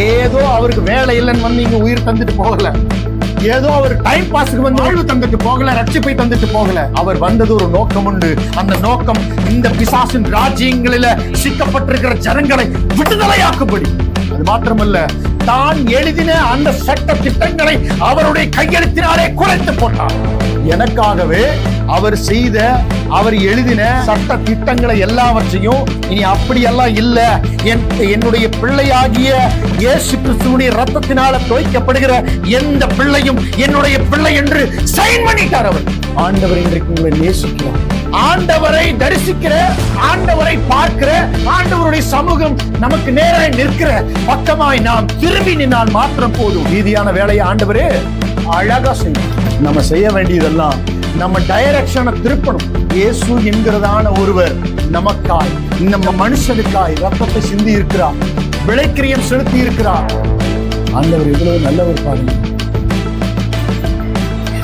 ஏதோ அவருக்கு வேலை இல்லைன்னு வந்து இங்க உயிர் தந்துட்டு போகல. ஏதோ அவர் டைம் பாஸ்க்கு வந்து வாழ்வு தந்துட்டு போகல, ரட்சிப்பை தந்துட்டு போகல. அவர் வந்தது ஒரு நோக்கம் உண்டு. அந்த நோக்கம் இந்த பிசாசின் ராஜ்யங்களில சிக்கப்பட்டிருக்கிற ஜனங்களை விடுதலையாக்கும்படி. அது மாத்திரமல்ல, தான் எழுதின அந்த சட்ட திட்டங்களை அவருடைய கையெழுத்தினாலே குறைத்து போட்டார். எனக்காகவே அவர் எழுதின சட்ட திட்டங்களை எல்லாவற்றையும் இனி அப்படியெல்லாம் இல்ல, என்னுடைய பிள்ளையாகிய இயேசு கிறிஸ்துவின் இரத்தத்தினால துவைக்கப்படுகிற எந்த பிள்ளையும் என்னுடைய பிள்ளை என்று சைன் பண்ணிட்டார் அவர். ஆண்டவர் இன்றைக்கு உங்களை நேசிக்கிறார். ஆண்டவரை தரிசிக்கிற, ஆண்டவரை பார்க்கிற, ஆண்டவருடைய சமூகம் நமக்கு நேராக நிற்கிற பக்கமாய் நாம் திரும்பி நின்னால் மாத்திரம் போதும். மீதியான வேலையை ஆண்டவரே அழகா செய்யும். நம்ம செய்ய வேண்டியதெல்லாம் நம்ம டைரக்ஷனை திருப்பணும். இயேசு என்கிறதான ஒருவர் நமக்காய், நம்ம மனுஷனுக்காய் ரத்தத்தை சிந்தி இருக்கிறார், விளைக்கிரியம் செலுத்தி இருக்கிறார். ஆண்டவர் எவ்வளவு நல்லவர் பாருங்க.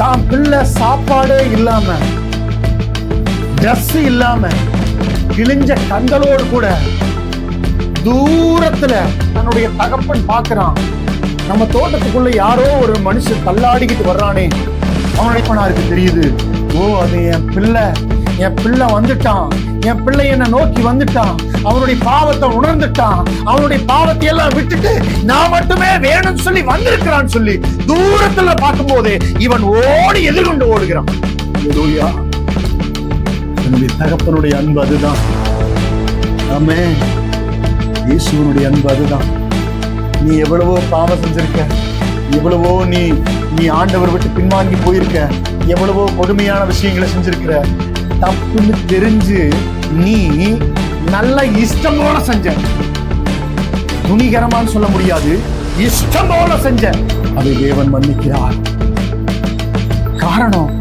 தான் பிள்ளை சாப்பாடே இல்லாம, ட்ரெஸ் இல்லாம, கிழிஞ்ச கண்களோடு கூட தூரத்துல தன்னுடைய தகப்பன் பார்க்கிறான். நம்ம தோட்டத்துக்குள்ள யாரோ ஒரு மனுஷன் தள்ளாடிக்கிட்டு வர்றானே, அவனுக்கு தெரியுது, ஓ அது என் பிள்ளை வந்துட்டான், என் பிள்ளை என்ன நோக்கி வந்துட்டான், அவனுடைய பாவத்தை உணர்ந்துட்டான், அவனுடைய பாவத்தை எல்லாம் விட்டுட்டு நான் மட்டுமே வேணும்னு சொல்லி வந்திருக்கிறான்னு சொல்லி தூரத்துல பார்க்கும் போதே இவன் ஓடி எதிர்கொண்டு ஓடுகிறான். என்னுடைய தகப்பனுடைய அன்பு அதுதான். ஆமென். இயேசுவினுடைய அன்பு அதுதான். நீ எவ்வளவோ பாவம் செஞ்சிருக்க, எவ்வளவோ நீ ஆண்டவர் விட்டு பின்வாங்கி போயிருக்க, எவ்வளவோ கொடுமையான விஷயங்களை செஞ்சிருக்கிற. தப்புன்னு தெரிஞ்சு நீ நல்ல இஷ்டம் போல செஞ்ச, துணிகரமான்னு சொல்ல முடியாது, இஷ்டம் போல செஞ்ச, அதை தேவன் மன்னிக்கிறார். காரணம்,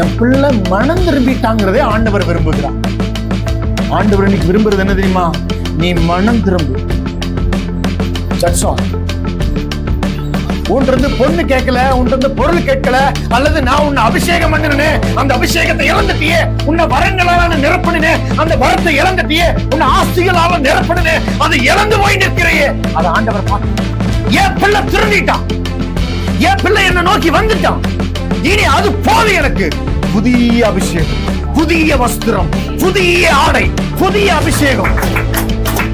என் பிள்ளை மனம் திரும்பிட்டாங்கிறதே ஆண்டவர் விரும்புகிறார். ஆண்டவர் இன்னைக்கு விரும்புறது என்ன தெரியுமா? நீ மனம் திரும்பு. உன்றது பொண்ணு கேட்கல, உன்றது பொருள் கேட்கல, அல்லது நான் உன்னை அபிஷேகம் பண்ணினே அந்த அபிஷேகத்தை இழந்துட்டியே, உன்னை வரங்களால நிரப்பினே அந்த வரத்தை இழந்துட்டியே, உன்னை ஆஸ்திகளால நிரப்பினே அதை இழந்து போய் நிற்கிறையே. அதை ஆண்டவர் பார்க்க, என் பிள்ளை திரும்பிட்டான், என் பிள்ளை என்ன நோக்கி வந்துட்டான், இனி அது போது, எனக்கு புதிய அபிஷேகம், புதிய வஸ்திரம், புதிய ஆடை, புதிய அபிஷேகம்.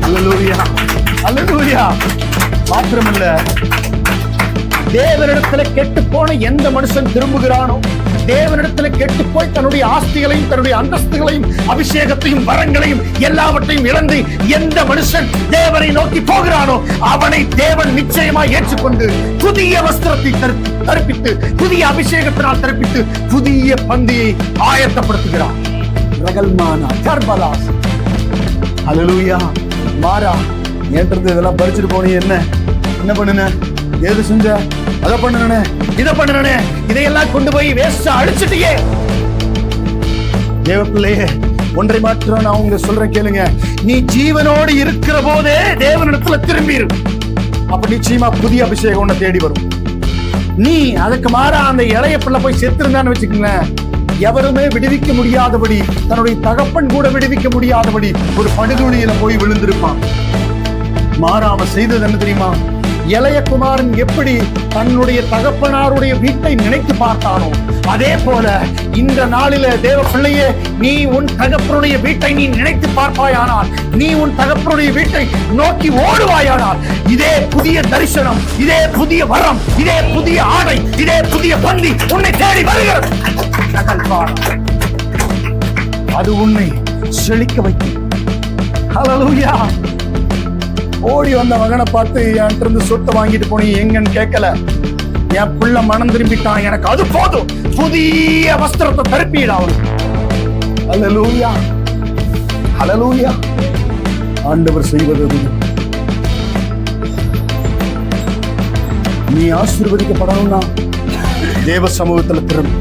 அல்லேலூயா, அல்லேலூயா. மாத்திரமல்ல, தேவனிடத்துல கெட்டு போன எந்த மனுஷன் திரும்புகிறானோ, தேவனிடத்துல கெட்டு போய் தன்னுடைய ஆஸ்திகளையும் தன்னுடைய அந்தஸ்துகளையும் அபிஷேகத்தையும் வரங்களையும் எல்லாவற்றையும் இழந்து எந்த மனுஷன் தேவனை நோக்கி போகிறானோ அவனை தேவன் நிச்சயமாக ஏற்றுக்கொண்டு புதிய வஸ்திரத்தை தரிப்பித்து, புதிய அபிஷேகத்தினால் தரிப்பித்து புதிய பந்தியை ஆயத்தப்படுத்துகிறார். அல்லேலூயா. மாறா, ஏற்றது இதெல்லாம் பறிச்சுட்டு போனீங்க, என்ன பண்ணுன, ஏது செஞ்ச, அதை பண்ணுனே, இதை பண்ணுனே, இதையெல்லாம் கொண்டு போய் வேஸ்டா அழிச்சிட்டியே. தேவ பிள்ளையே, ஒன்றை மாத்திரம் நான் உங்க சொல்றேன் கேளுங்க. நீ ஜீவனோடு இருக்கிற போதே தேவனிடத்துல திரும்பிரு. அப்ப நிச்சயமா புதிய அபிஷேகம் உன்னை தேடி வரும். நீ அதுக்கு மாறா அந்த இளைய பிள்ளை போய் செத்துருந்தான்னு வச்சுக்கோங்களேன், எவருமே விடுவிக்க முடியாதபடி, தன்னுடைய தகப்பன் கூட விடுவிக்க முடியாதபடி ஒரு படுகொலியில போய் விழுந்திருப்பான். மாறாம செய்தது என்ன தெரியுமா? இளைய குமாரன் எப்படி தன்னுடைய தகப்பனாருடைய வீட்டை நினைத்து பார்த்தானோ, அதே போல இந்த நாளில தேவ பிள்ளையே, நீ உன் தகப்பனுடைய வீட்டை நீ நினைத்து பார்ப்பாயானால், நீ உன் தகப்பனுடைய வீட்டை நோக்கி ஓடுவாயானால், இதே புதிய தரிசனம், இதே புதிய வரம், இதே புதிய ஆடை, இதே புதிய பந்தி உன்னை தேடி வருகிறது. அது உன்னை செழிக்க வைக்கும். ஹல்லேலூயா. ஓடி வந்த மகனை பார்த்து என்கிட்ட இருந்து சொத்தை வாங்கிட்டு போனீங்க எங்கன்னு கேட்கல. என் பிள்ளை மனம் திரும்பிட்டான், எனக்கு அது போதும், புதிய வஸ்திரத்தை தரிப்பிடா அவனுக்கு. அல்லேலூயா, அல்லேலூயா. ஆண்டவர் செய்வது நீ ஆசீர்வதிக்கப்படணும்னா தேவ சமூகத்துல திரும்பு.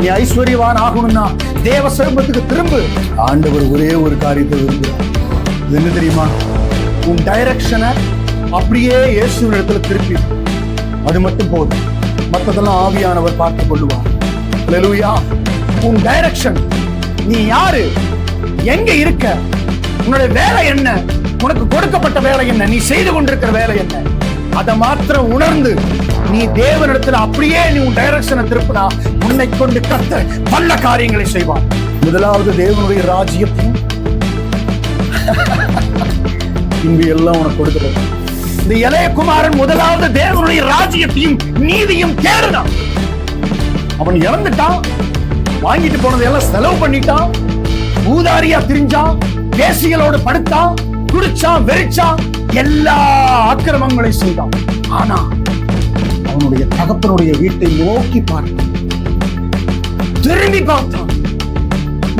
நீ ஐஸ்வர்யவான் ஆகணும்னா தேவ சமூகத்துக்கு திரும்பு. ஆண்டவர் ஒரே ஒரு காரியத்தை விரும்புகிறார். இது என்ன தெரியுமா? உன் டைரக்ஷனை அப்படியே இயேசுவின் இடத்துல திருப்பி, அது மட்டும் போதும். மற்றதெல்லாம் ஆவியானவர் பார்த்துக் கொள்ளுவார். அல்லேலூயா. உன் டைரக்ஷன், நீ யாரு, எங்க இருக்க, உன்னுடைய வேலை என்ன, உனக்கு கொடுக்கப்பட்ட வேலை என்ன, நீ செய்து கொண்டிருக்கிற வேலை என்ன, அதை மாத்திரம் உணர்ந்து நீ தேவனிடத்துல அப்படியே நீ உன் டைரக்ஷனை திருப்பினா உன்னை கொண்டு கர்த்தர் பல காரியங்களை செய்வார். முதலாவது தேவனுடைய ராஜ்யத்தையும் இங்கு எல்லாம் உனக்கு கொடுக்கிறது. இந்த இளைய குமாரன் முதலாவது தேவனுடைய ராஜ்யத்தையும் நீதியும் தேடுனான். அவன் இறந்துட்டான், வாங்கிட்டு போனதை எல்லாம் செலவு பண்ணிட்டான், ஊதாரியா திரிஞ்சான், பேசிகளோடு படுத்தான், குடிச்சான், வெறிச்சான், எல்லா அக்கிரமங்களையும் செய்தான். ஆனா அவனுடைய தகப்பனுடைய வீட்டை நோக்கி பார்த்தான், திரும்பி பார்த்தான்.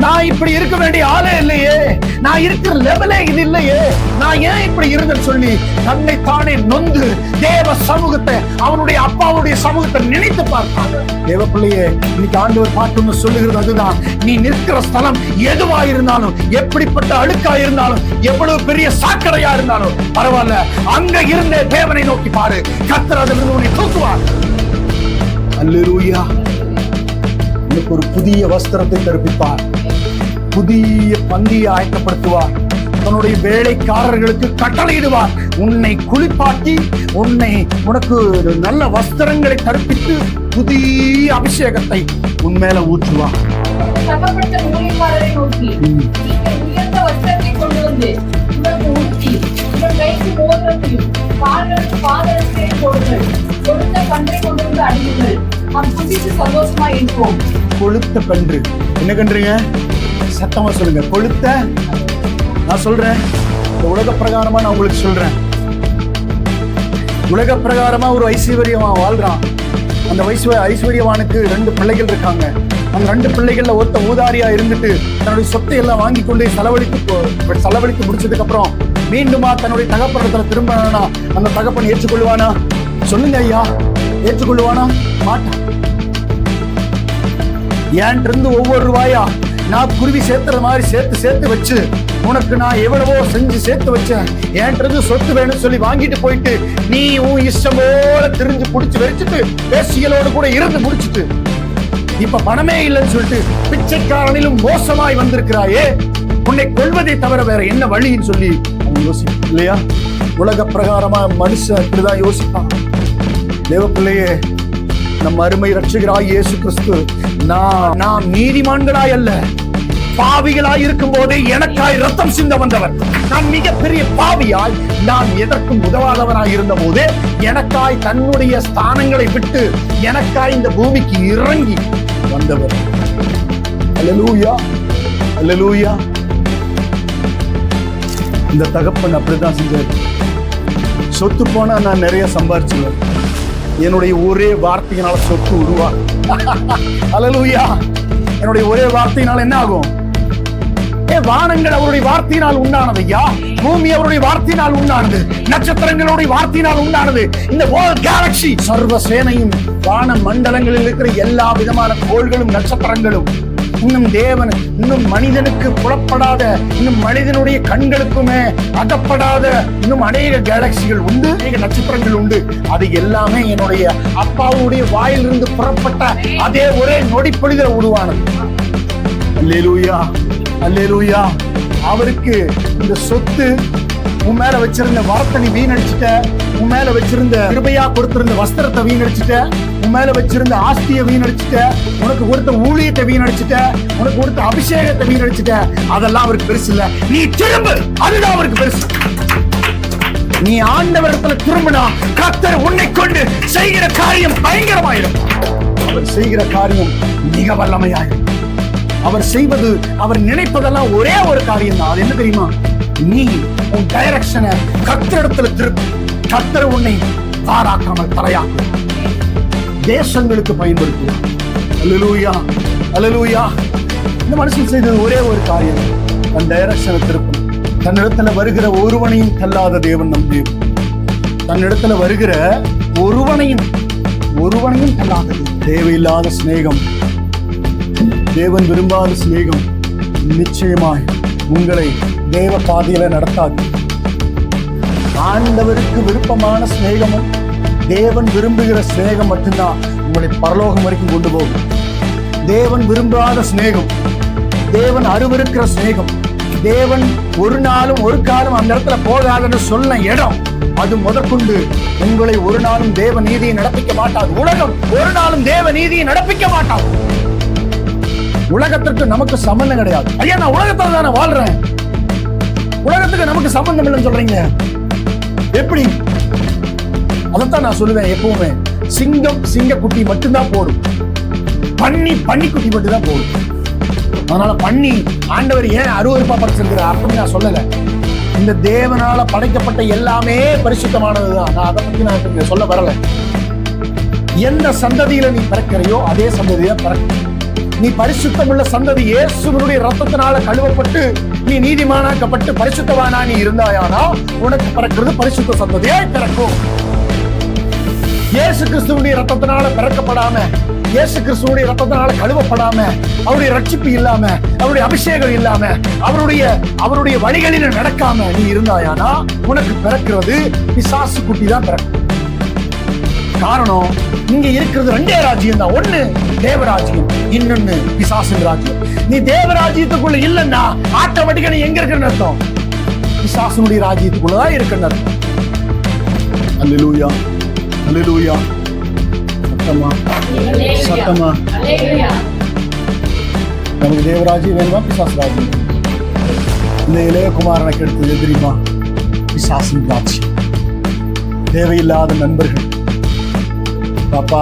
நான் இப்படி இருக்க வேண்டிய ஆளே இல்லையே, நான் இருக்கிற லெவலே இது இல்லையே, நான் ஏன் இப்படி இருந்தேன்னு சொல்லி தன்னை தானே நொந்து தேவ சமூகத்தை, அவனுடைய அப்பாவுடைய சமூகத்தை நினைத்து பார்த்தாங்க. தேவ பிள்ளையே, இன்னைக்கு ஆண்டவர் பாட்டு சொல்லுகிறது அதுதான். நீ நிற்கிற ஸ்தலம் எதுவா இருந்தாலும், எப்படிப்பட்ட அழுக்கா இருந்தாலும், எவ்வளவு பெரிய சாக்கடையா இருந்தாலும் பரவாயில்ல, அங்க இருந்த தேவனை நோக்கி பாரு, கர்த்தர் அதிலிருந்து உன்னை தூக்குவார். அல்லேலூயா. உனக்கு ஒரு புதிய வஸ்திரத்தை கற்பிப்பார், புதிய பந்தியை ஆயத்தப்படுத்துவார், தன்னுடைய வேலைக்காரர்களுக்கு கட்டளையிடுவார், உன்னை குளிப்பாட்டி உனக்கு நல்ல வஸ்திரங்களை கற்பித்து புதிய அபிஷேகத்தை உன் மேல ஊற்றுவார். கொளுத்த கன்று. என்ன கன்றுங்க? சத்தமா சொல்லுங்க. கொளுத்த. நான் சொல்றேன், இந்த உலக பிரகாரமா நான் உங்களுக்கு சொல்றேன். உலக பிரகாரமா ஒரு ஐஸ்வர்யவான் வாழ்றான். அந்த ஐஸ்வர்யவானுக்கு 2 பிள்ளைகள் இருக்காங்க. அந்த 2 பிள்ளைகள்ல ஒருத்த ஊதாரியா இருந்துட்டு தன்னுடைய சொத்தை எல்லாம் வாங்கி கொண்டு செலவழித்து முடிச்சதுக்கு அப்புறம் மீண்டுமா தன்னுடைய தகப்பனத்துல திரும்பினா அந்த தகப்பன் ஏற்றுக்கொள்வானா? சொல்லுங்க ஐயா, ஏற்றுக்கொள்வானா? மாட்டான். ஏன்ட்டு இருந்து ஒவ்வொரு ரூபாயா நான் குருவி சேர்த்துற மாதிரி சேர்த்து வச்சு உனக்கு நான் எவ்வளவோ செஞ்சு சேர்த்து வச்சேன், ஏன்றது சொத்து வேணும்னு சொல்லி வாங்கிட்டு போயிட்டு நீ உன் இஷ்டம் போல திரிஞ்சு குடிச்சு வெறிச்சிட்டு பேசிகளோடு கூட இருந்து முடிச்சுட்டு இப்ப பணமே இல்லைன்னு சொல்லிட்டு பிச்சைக்காரனிலும் மோசமாய் வந்திருக்கிறாயே, உன்னை கொள்வதை தவிர வேற என்ன வழின்னு சொல்லி அவன் யோசிப்பான் இல்லையா? உலக பிரகாரமா மனுஷன் இப்படிதான் யோசிப்பான். தேவ பிள்ளையே, நம் அருமை ரட்சகராய் இயேசு கிறிஸ்து நாம் நீதிமான்களாய் அல்ல, பாவிகளாய் இருக்கும் போதே எனக்காய் ரத்தம் சிந்த வந்தவர். நான் மிகப்பெரிய பாவியாய், நான் எதற்கும் உதவாதவனாய் இருந்த போதே எனக்காய் தன்னுடைய ஸ்தானங்களை விட்டு எனக்காய் இந்த பூமிக்கு இறங்கி வந்தவர். அல்லேலூயா, அல்லேலூயா. இந்த தகப்பன் அப்படிதான் செஞ்சார். சொத்து போனா நான் நிறைய சம்பாரிச்சுவேன், என்னுடைய ஒரே வார்த்தையினால சொத்து உருவாகும். அல்லேலூயா. என்னுடைய ஒரே வார்த்தையினால் என்ன ஆகும்? வானங்கள் அவருடைய வார்த்தையினால் உண்டானது ஐயா, பூமி அவருடைய வார்த்தையினால் உண்டானது, நட்சத்திரங்களுடைய வார்த்தையினால் உண்டானது, இந்த கேலக்சி சர்வ சேனையும் வான மண்டலங்களில் இருக்கிற எல்லா விதமான கோள்களும் நட்சத்திரங்களும், இன்னும் மனிதனுக்கு புலப்படாத, இன்னும் மனிதனுடைய கண்களுக்குமே அகப்படாத இன்னும் அநேக கேலக்சிகள் உண்டு, அநேக நட்சத்திரங்கள் உண்டு. அது எல்லாமே என்னுடைய அப்பாவுடைய வாயிலிருந்து புறப்பட்ட அதே ஒரே நொடிப்பொழுதில் உருவானது. அல்லேலூயா, அல்லேலூயா. அவருக்கு இந்த சொத்து, உன் மேல வச்சிருந்த வரத்தை நீ வீணடிச்சுட்ட, உன் மேல வச்சிருந்த கிருபையா கொடுத்திருந்த வஸ்திரத்தை வீணடிச்சுட்ட, உன் மேல வச்சிருந்த ஆஸ்தியை வீணடிச்சுட்ட, உனக்கு கொடுத்த ஊழியத்தை வீணடிச்சுட்ட, உனக்கு கொடுத்த அபிஷேகத்தை வீணடிச்சுட்ட. அதெல்லாம் அவருக்கு பெருசு இல்ல. நீ திரும்ப, அதுதான் அவருக்கு பெருசு. நீ ஆண்டவரிடத்துல திரும்பினா கர்த்தர் உன்னை கொண்டு செய்கிற காரியம் பயங்கரமாயிடும். அவர் செய்கிற காரியம் மிக வல்லமையாயிடும். அவர் செய்வது, அவர் நினைப்பதெல்லாம் ஒரே ஒரு காரியம் தான். அது என்ன தெரியுமா? நீ உன் டைரக்ஷனை கர்த்தரிடத்துல திருப்பி, கர்த்தர் உன்னை தாராக்காமல் தலையாக்கும், தேசங்களுக்கு பயன்படுத்துவார். அல்லேலூயா, அல்லேலூயா. இந்த மனுஷன் செய்தது ஒரே ஒரு காரியம், தன் டைரக்ஷனை திருப்பணும். தன்னிடத்துல வருகிற ஒருவனையும் தள்ளாத தேவன் நம் தேவன். தன்னிடத்துல வருகிற ஒருவனையும் தள்ளாதது. தேவையில்லாத சிநேகம், தேவன் விரும்பாத சிநேகம் நிச்சயமாய் உங்களை தேவ பாதையில நடத்தாது. ஆண்டவருக்கு விருப்பமான சிநேகமும் தேவன் விரும்புகிற சிநேகம் மட்டும்தான் உங்களை பரலோகம் வரைக்கும் கொண்டு போகும். தேவன் விரும்பாத சிநேகம், தேவன் அருவருக்கிற சிநேகம், தேவன் ஒரு நாளும் ஒரு காலம் அந்த இடத்துல போகாதுன்னு சொன்ன இடம், அது முதற்கொண்டு உங்களை ஒரு நாளும் தேவ நீதியை நடப்பிக்க மாட்டாது. உலகம் ஒரு நாளும் தேவ நீதியை நடப்பிக்க மாட்டாது. உலகத்திற்கு நமக்கு சம்பந்தம் கிடையாது. ஐயா, நான் உலகத்துல தானே வாழ்றேன், உலகத்துக்கு நமக்கு சம்பந்தம் இல்லைன்னு சொல்றீங்க எப்படி? அதைத்தான் நான் சொல்லுவேன் எப்பவுமே, சிங்கம் சிங்கக்குட்டி மட்டும்தான் போடும், பன்னிக்குட்டி மட்டும்தான் போடும். அதனால பன்னி ஆண்டவர் ஏன் அருவருப்பா படைச்சிருக்கிறார் அப்படின்னு நான் சொல்லல. இந்த தேவனால படைக்கப்பட்ட எல்லாமே பரிசுத்தமானதுதான். நான் அதை பத்தி நான் சொல்ல வரல. எந்த சந்ததியில நீ பிறக்கிறையோ அதே சந்ததியை பிறக்க. நீ பரிசுத்தம் உள்ள சந்ததி, இயேசுவினுடைய ரத்தத்தினால கழுவப்பட்டு நீ நீதிமானாக்கப்பட்டு பரிசுத்தவானா நீ இருந்தாயானா உனக்கு பிறக்கிறது பரிசுத்த சந்ததியாய் பிறக்கும். இயேசு கிறிஸ்துவனுடைய ரத்தத்தினால பிறக்கப்படாம, இயேசு கிறிஸ்துவனுடைய ரத்தத்தினால கழுவப்படாம, அவருடைய ரட்சிப்பு இல்லாம, அவருடைய அபிஷேகம் இல்லாம, அவருடைய வழிகளில நடக்காம நீ இருந்தாயானா உனக்கு பிறக்கிறது பிசாசு குட்டி தான் பிறக்கும். காரணம், இங்க இருக்கிறது ரெண்டே ராஜ்யம் தான். ஒண்ணு தேவராஜ்யம், இன்னொன்னு பிசாசின் ராஜ்யம். நீ தேவராஜ்யத்துக்குள்ள இல்லைன்னா ஆட்டோமேட்டிக்கா நீ எங்க இருக்குன்னு அர்த்தம், பிசாசினுடைய ராஜ்யத்துக்குள்ளதான் இருக்குன்னு அர்த்தம். அல்லேலூயா, அல்லேலூயா. சத்தமா சத்தமா. நமக்கு தேவராஜ்யம் வேணுமா பிசாசு ராஜ்யம்? இந்த இளையகுமாரனை கெடுத்தது தெரியுமா? பிசாசின் ராஜ்யம். தேவையில்லாத நண்பர்கள் பாப்பா,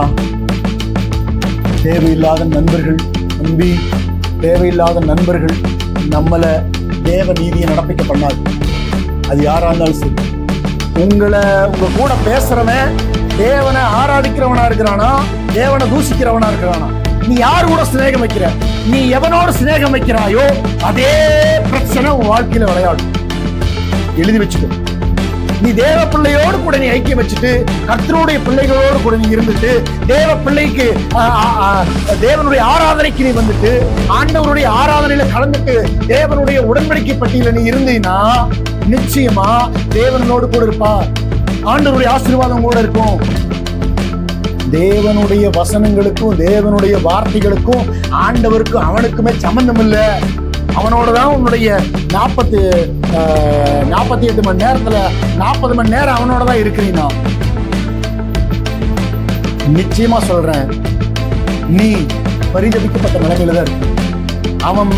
தேவையில்லாத நண்பர்கள் நம்பி, தேவையில்லாத நண்பர்கள் நம்மளை தேவ நீதியை நடப்பிக்க பண்ணாது. அது யாரா இருந்தாலும் சரி. உங்க கூட பேசுறவன் தேவனை ஆராதிக்கிறவனா இருக்கிறானா, தேவனை தூசிக்கிறவனா இருக்கிறானா? நீ யார் கூட சிநேகம் வைக்கிற, நீ எவனோட சிநேகம் வைக்கிறாயோ அதே பிரச்சனை உன் வாழ்க்கையில விளையாடும். எழுதி வச்சுக்கோ. நீ தேவ பிள்ளையோடு கூட நீ ஐக்கியம் வச்சுட்டு, கர்த்தருடைய பிள்ளைகளோடு கூட நீ இருந்துட்டு, தேவ பிள்ளைக்கு தேவனுடைய ஆராதனைக்கு நீ வந்துட்டு, ஆண்டவருடைய ஆராதனையில கலந்துட்டு, தேவனுடைய உடன்படிக்கை பட்டியல நீ இருந்தீன்னா நிச்சயமா தேவனோடு கூட இருப்பார். ஆண்டவருடைய ஆசீர்வாதம் கூட இருக்கும். தேவனுடைய வசனங்களுக்கும் தேவனுடைய வார்த்தைகளுக்கும் ஆண்டவருக்கும் அவனுக்குமே சம்பந்தம் இல்லை. அவனோடதான் உன்னுடைய 48 மணி நேரத்துல 40 மணி நேரம் அவனோட தான் இருக்கிறீனா. நிச்சயமா சொல்றேன், நீ பரிதபிக்கப்பட்ட நிலைமையில தான் இருக்கு. அவன்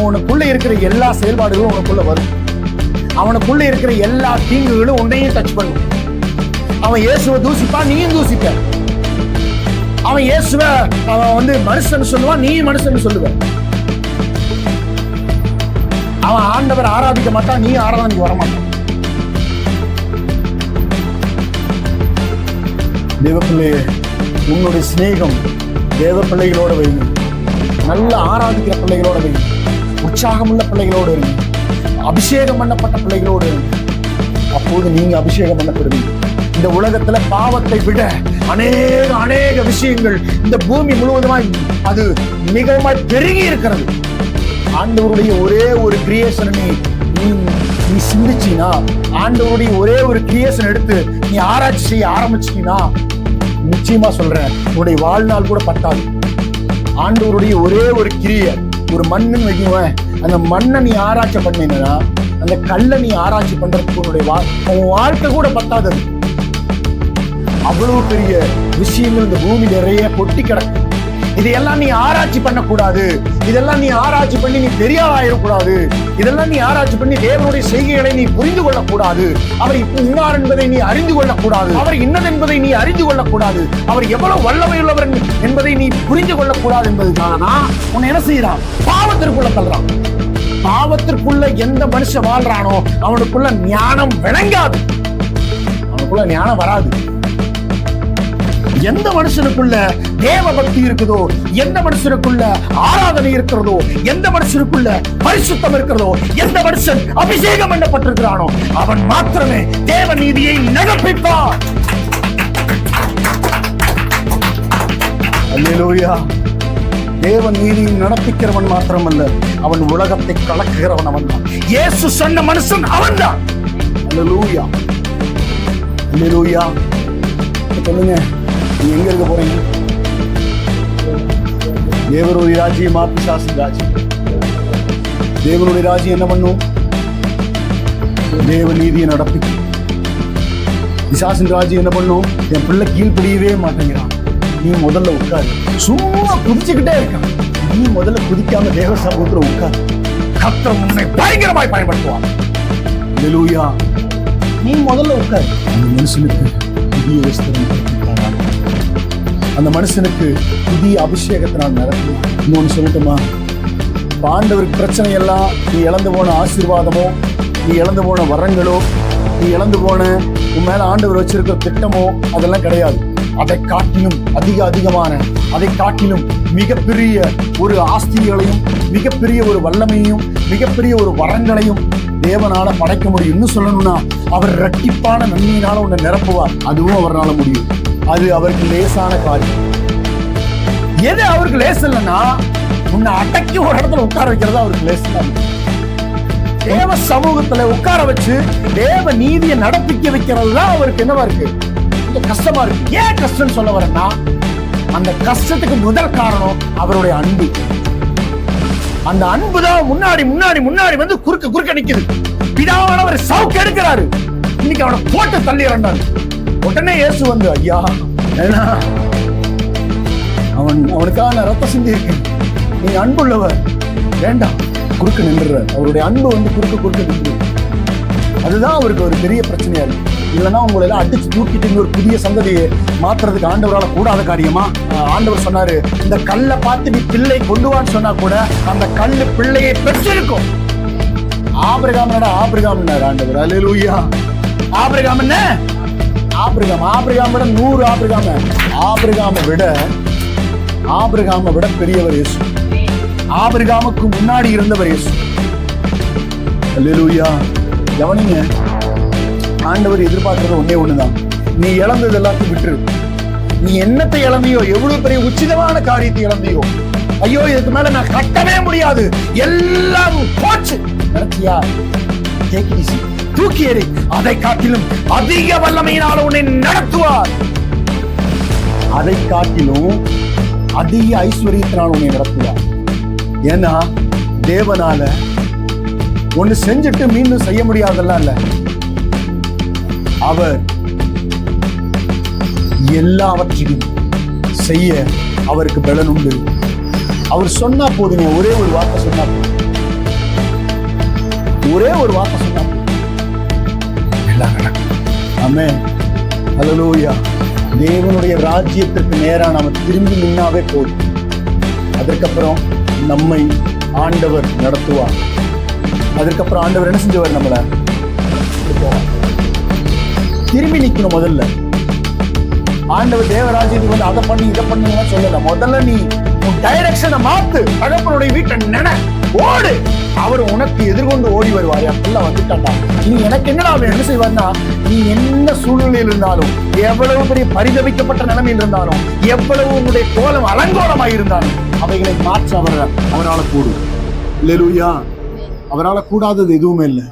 உனக்குள்ள இருக்கிற எல்லா செயல்பாடுகளும் உனக்குள்ள வரும். அவனுக்குள்ள இருக்கிற எல்லா தீங்குகளும் உன்னையும் டச் பண்ணும். அவன் இயேசுவை தூசிப்பான், நீயும் தூசிப்ப. அவன் இயேசுவை அவன் மனுஷன் சொல்லுவான், நீயும் மனுஷன் சொல்லுவ. அவன் ஆண்டவர் ஆராதிக்க மாட்டான், நீ ஆராதனைக்கு வரமாட்டான். தேவ பிள்ளையே, உன்னுடைய சிநேகம் தேவ பிள்ளைகளோட வைங்க. நல்ல ஆராதிக்கிற பிள்ளைகளோட வைங்க. உற்சாகமுள்ள பிள்ளைகளோடு இருங்க. அபிஷேகம் பண்ணப்பட்ட பிள்ளைகளோடு இருங்க. அப்போது நீங்க அபிஷேகம் பண்ணப்படுவீங்க. இந்த உலகத்துல பாவத்தை விட அநேக விஷயங்கள் இந்த பூமி முழுவதுமாய் அது மிகவும் பெருகி இருக்கிறது. ஆண்டவருடைய ஒரே ஒரு கிரியேஷன் நீ சிந்திச்சினா, ஆண்டவருடைய ஒரே ஒரு கிரியேஷன் எடுத்து நீ ஆராய்ச்சி செய்ய ஆரம்பிச்சிட்டீங்கன்னா, நிச்சயமா சொல்றேன், உன்னுடைய வாழ்நாள் கூட பத்தாது. ஆண்டவருடைய ஒரே ஒரு கிரியை, ஒரு மண்ணுன்னு வைக்குவேன், அந்த மண்ணை நீ ஆராய்ச்சி பண்ணீங்கன்னா, அந்த கல்லை நீ ஆராய்ச்சி பண்றதுக்கு உன் வாழ்க்கை கூட பத்தாது. அவ்வளவு பெரிய விஷயங்கள் இந்த பூமி நிறைய கொட்டி கிடக்கு. இதையெல்லாம் நீ ஆராய்ச்சி பண்ணக்கூடாது. இதெல்லாம் நீ ஆராய்ச்சி பண்ணி நீ பெரியாராயிடக்கூடாது. இதெல்லாம் நீ ஆராய்ச்சி பண்ணி தேவனுடைய செய்கைகளை நீ புரிந்து கொள்ளக்கூடாது. அவர் இன்னார் என்பதை நீ அறிந்து கொள்ளக்கூடாது. அவர் இன்னது என்பதை நீ அறிந்து கொள்ளக்கூடாது. அவர் எவ்வளவு வல்லமையுள்ளவர் என்பதை நீ புரிந்து கொள்ளக்கூடாது என்பதுக்காக உன்னை என்ன செய்யறான்? பாவத்திற்குள்ள தள்ளுறான். பாவத்திற்குள்ள எந்த மனுஷன் வாழ்றானோ அவனுக்குள்ள ஞானம் விளங்காது, அவனுக்குள்ள ஞானம் வராது. எந்த மனுஷனுக்குள்ள தேவ பக்தி இருக்குதோ, எந்த மனுஷனுக்குள்ள ஆராதனை இருக்கிறதோ, எந்த மனுஷனுக்குள்ள பரிசுத்தம் இருக்கிறதோ, எந்த மனுஷன் அபிஷேகம் பண்ணப்பட்டிருக்கிறானோ அவன் மாத்திரமே தேவ நீதியை நடப்பிப்பான். அல்லேலூயா. தேவ நீதியை நடப்பிக்கிறவன் மாத்திரமல்ல, அவன் உலகத்தை கலக்குகிறவன் அவன் தான். இயேசு சொன்ன மனுஷன் அவன் தான். அல்லேலூயா, அல்லேலூயா. சொல்லுங்க, நீ எங்க இருக்க போறீங்க? தேவனுடைய ராஜ்யமா பிசாசின் ராஜ்யம்? தேவனுடைய ராஜ்யம் என்ன பண்ணும்? தேவ நீதியை நடப்பிக்கும். பிசாசின் ராஜ்யம் என்ன பண்ணும்? என் பிள்ளை கீழ்ப்படியவே மாட்டேங்கிறான், நீ முதல்ல உட்காரு. சும்மா குதிச்சுக்கிட்டே இருக்கான், நீ முதல்ல குதிக்காம தேவ சமூகத்துல உட்காரு. கர்த்தர் உன்னை பயங்கரமாய் பயன்படுத்துவார். ஹல்லேலூயா. நீ முதல்ல உட்காரு. அந்த மனுஷனுக்கு புதிய வஸ்திரம் கொடுத்திருக்காரா? அந்த மனுஷனுக்கு புதிய அபிஷேகத்தினால் நடக்கும். இன்னொன்னு சொல்லட்டுமா? ஆண்டவருக்கு பிரச்சனை எல்லாம் நீ இழந்து போன ஆசீர்வாதமோ, நீ இழந்து போன வரங்களோ, நீ இழந்து போன உன் மேல ஆண்டவர் வச்சிருக்கிற திட்டமோ அதெல்லாம் கிடையாது. அதை காட்டிலும் அதிகமான, அதை காட்டிலும் மிகப்பெரிய ஒரு ஆஸ்திகளையும், மிகப்பெரிய ஒரு வல்லமையும், மிகப்பெரிய ஒரு வரங்களையும் தேவனால படைக்க முடியும். இன்னும் சொல்லணும்னா, அவர் இரட்டிப்பான நன்மையினால உன்னை நிரப்புவார். அதுவும் அவரால முடியும். அது அவருக்கு லேசான காரியம். எது அவருக்கு லேஸ் இல்லைன்னா, உன்னை அடக்கி ஒரு இடத்துல உட்கார வைக்கிறதா அவருக்கு லேஸ் தான். தேவ சமூகத்துல உட்கார வச்சு தேவ நீதியை நடப்பிக்க வைக்கிறது தான் அவருக்கு என்னவா இருக்கு? கஷ்டமா இருக்கு. ஏன் கஷ்டம் சொல்ல வரேன்னா, அந்த கஷ்டத்துக்கு முதல் காரணம் அவருடைய அன்பு. அந்த அன்பு தான் முன்னாடி முன்னாடி முன்னாடி வந்து குறுக்க நிக்குது. பிதாவானவர் சவுக்கு எடுக்கிறாரு, இன்னைக்கு அவனை போட்டு தள்ளிடுறாரு. உடனே இயேசு வந்து, ஐயா ஏன்னா அவனுக்கான ரத்த சிந்தி இருக்கு, நீ அன்புள்ளவர், வேண்டாம், குறுக்க நின்றுற. அவருடைய அன்பு வந்து குறுக்க நின்று. அதுதான் அவருக்கு ஒரு பெரிய பிரச்சனையா இருக்கு. இல்லைன்னா உங்களை எல்லாம் அடிச்சு தூக்கிட்டு ஒரு புதிய சந்ததியை மாத்துறதுக்கு ஆண்டவரால கூடாத காரியமா? ஆண்டவர் சொன்னாரு, இந்த கல்லை பார்த்து நீ பிள்ளை கொண்டுவான்னு சொன்னா கூட அந்த கல்லு பிள்ளையை பெற்றிருக்கும். ஆபிரகாம்னாடா ஆபிரகாம்னாரு ஆண்டவர். அல்லேலூயா. ஆபிரகாம் என்ன? ஆபிரகாம் விட 100 ஆபிரகாமை விட பெரியவர் இயேசு. ஆபிரகாமுக்கு முன்னாடி இருந்தவர் இயேசு. அல்லேலூயா. கவனிங்க, ஆண்டவர் எதிர்பார்க்கிறது ஒன்னே ஒண்ணுதான். நீ இழந்தது எல்லாத்தையும் விட்டுரு. நீ என்னத்தை இழந்தியோ, எவ்வளவு பெரிய உச்சிதமான காரியத்தை இழந்தியோ, ஐயோ இதுக்கு மேல நான் கட்டவே முடியாது, எல்லாம் போச்சு நினைச்சியா, தூக்கி எறி. அதை காட்டிலும் அதிக வல்லமையினால் உன்னை நடத்துவார். அதை காட்டிலும் அதிக ஐஸ்வர்யத்தினால் உன்னை நடத்துவார். ஏன்னா தேவனால ஒண்ணு செஞ்சுட்டு மீண்டும் செய்ய முடியாதெல்லாம் இல்ல. அவர் எல்லாவற்றையும் செய்ய அவருக்கு பலன் உண்டு. அவர் சொன்னா போதுங்க, ஒரே ஒரு வார்த்தை சொன்னா போதும், எல்லாம் நடக்கும். ஆமென். ஹல்லேலூயா. தேவனுடைய ராஜ்யத்திற்கு நேரா நாம திரும்பி நின்னாவே போதும். அதற்கப்புறம் நம்மை ஆண்டவர் நடத்துவார். அதற்கப்புறம் ஆண்டவர் என்ன செஞ்சவர்? நம்மள திரும்பி நிக்கணும். முதல்ல ஆண்டவர் தேவராஜ்யத்துக்கு வந்து அதை பண்ணி இதை பண்ணுங்க சொல்லல. முதல்ல நீ உன் டைரக்ஷனை மாத்து. தகப்பனுடைய வீட்டை நினை, ஓடு. அவர் உனக்கு எதிர்கொண்டு ஓடி வருவார். அப்படிலாம் வந்துட்டாண்டா, நீ எனக்கு என்னடா அவர் என்ன செய்வார்னா, நீ என்ன சூழ்நிலையில் இருந்தாலும், எவ்வளவு பெரிய பரிதவிக்கப்பட்ட நிலைமையில் இருந்தாலும், எவ்வளவு உன்னுடைய கோலம் அலங்கோலமாய் இருந்தாலும், அவைகளை மாற்ற அவரால் கூடும். அல்லேலூயா. அவரால் கூடாதது எதுவுமே இல்லை.